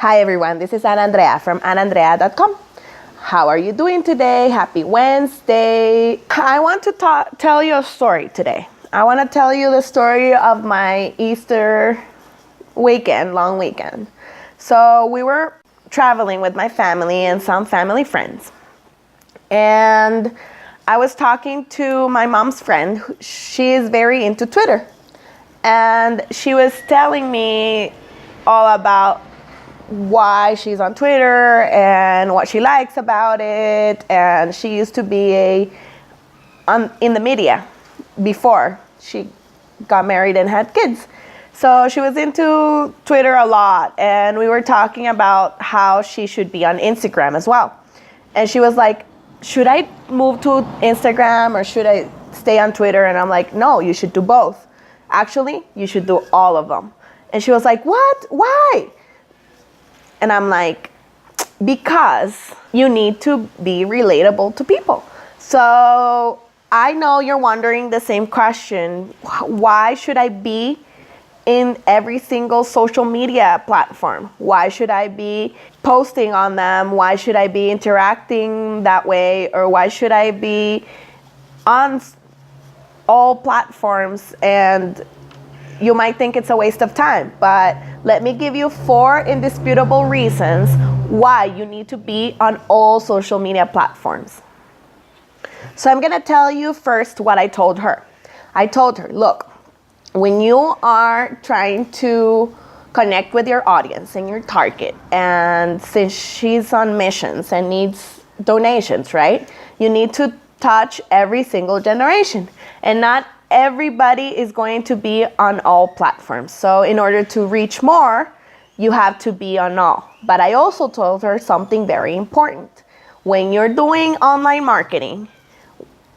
Hi everyone, this is Andrea from Andrea.com. How are you doing today? Happy Wednesday. I want to tell you a story today. I want to tell you the story of my Easter weekend, long weekend. So we were traveling with my family and some family friends. And I was talking to my mom's friend. She is very into Twitter. And she was telling me all about why she's on Twitter and what she likes about it. And she used to be in the media before she got married and had kids. So she was into Twitter a lot, and we were talking about how she should be on Instagram as well. And she was like, should I move to Instagram or should I stay on Twitter? And I'm like, no, you should do both. Actually, you should do all of them. And she was like, what? Why? And I'm like, because you need to be relatable to people. So I know you're wondering the same question. Why should I be in every single social media platform? Why should I be posting on them? Why should I be interacting that way? Or why should I be on all platforms? And you might think it's a waste of time, but let me give you 4 indisputable reasons why you need to be on all social media platforms. So I'm gonna tell you first what I told her. I told her, look, when you are trying to connect with your audience and your target, and since she's on missions and needs donations, right? You need to touch every single generation, and not everybody is going to be on all platforms. So in order to reach more, you have to be on all. But I also told her something very important. When you're doing online marketing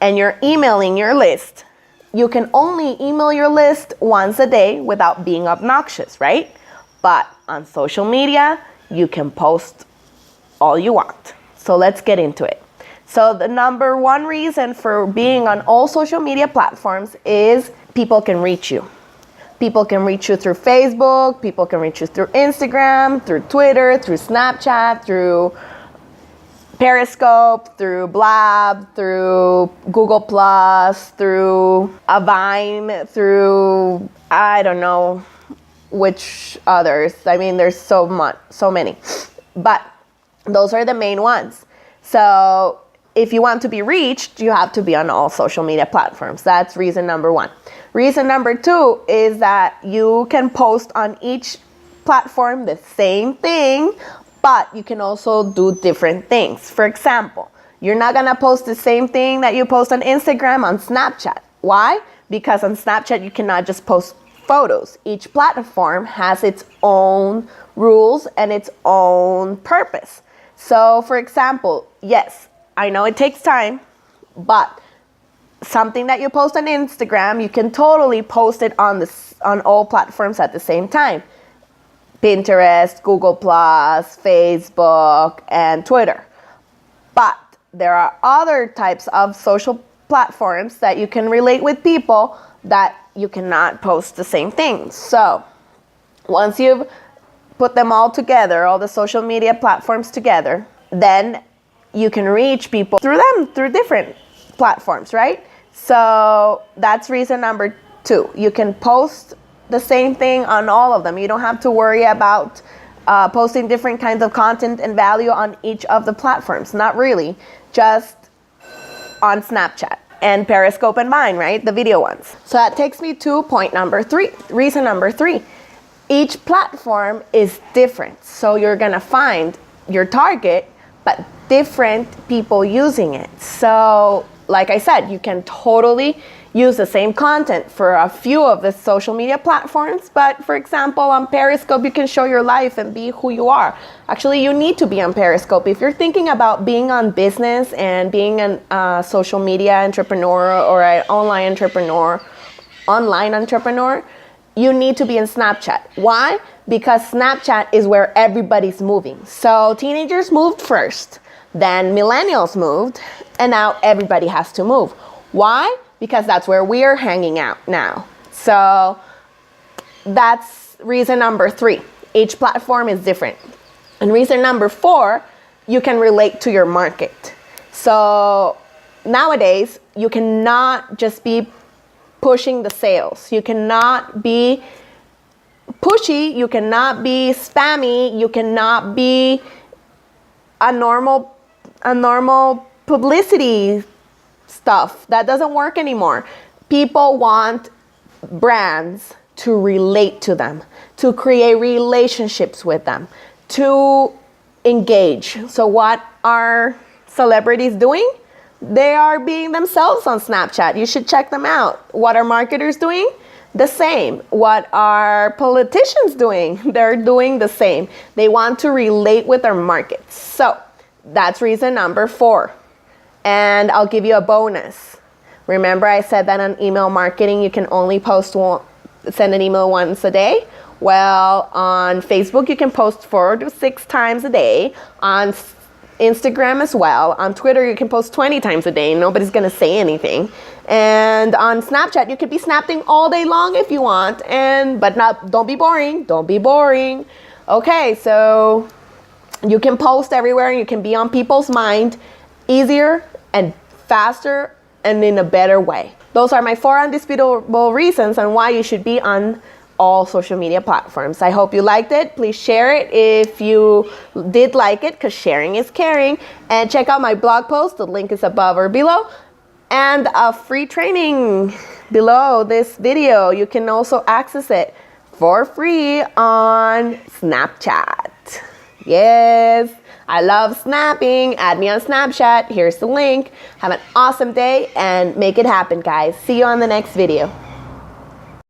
and you're emailing your list, you can only email your list once a day without being obnoxious, right? But on social media, you can post all you want. So let's get into it. So the number 1 reason for being on all social media platforms is people can reach you. People can reach you through Facebook, people can reach you through Instagram, through Twitter, through Snapchat, through Periscope, through Blab, through Google+, through Vine, through I don't know which others. I mean, there's so many. But those are the main ones. So if you want to be reached, you have to be on all social media platforms. That's reason number 1. Reason number 2 is that you can post on each platform the same thing, but you can also do different things. For example, you're not gonna post the same thing that you post on Instagram on Snapchat. Why? Because on Snapchat, you cannot just post photos. Each platform has its own rules and its own purpose. So for example, yes, I know it takes time, but something that you post on Instagram, you can totally post it on all platforms at the same time. Pinterest, Google+, Facebook, and Twitter. But there are other types of social platforms that you can relate with people that you cannot post the same things. So once you've put them all together, all the social media platforms together, then you can reach people through different platforms, right? So that's reason number 2. You can post the same thing on all of them. You don't have to worry about posting different kinds of content and value on each of the platforms. Not really, just on Snapchat and Periscope and Vine, right? The video ones. So that takes me to point number 3, reason number 3. Each platform is different. So you're gonna find your target, but different people using it. So like I said, you can totally use the same content for a few of the social media platforms. But for example, on Periscope, you can show your life and be who you are. Actually, you need to be on Periscope. If you're thinking about being on business and being a social media entrepreneur or an online entrepreneur, you need to be in Snapchat. Why? Because Snapchat is where everybody's moving. So teenagers moved first, then millennials moved, and now everybody has to move. Why? Because that's where we're hanging out now. So that's reason number 3. Each platform is different. And reason number 4, you can relate to your market. So nowadays, you cannot just be pushing the sales. You cannot be pushy. You cannot be spammy. You cannot be a normal publicity stuff. That doesn't work anymore. People want brands to relate to them, to create relationships with them, to engage. So what are celebrities doing? They are being themselves on Snapchat. You should check them out. What are marketers doing? The same. What are politicians doing? They're doing the same. They want to relate with their markets. So that's reason number 4. And I'll give you a bonus. Remember I said that on email marketing, you can only send an email once a day? Well, on Facebook, you can post 4 to 6 times a day. On Instagram as well. On Twitter, you can post 20 times a day. Nobody's going to say anything. And on Snapchat, you could be snapping all day long if you want. But don't be boring. Don't be boring. Okay, so you can post everywhere. You can be on people's mind easier and faster and in a better way. Those are my 4 undisputable reasons on why you should be on all social media platforms. I hope you liked it. Please share it if you did like it, because sharing is caring. And check out my blog post. The link is above or below. And a free training below this video. You can also access it for free on Snapchat. Yes, I love snapping. Add me on Snapchat. Here's the link. Have an awesome day and make it happen, guys. See you on the next video.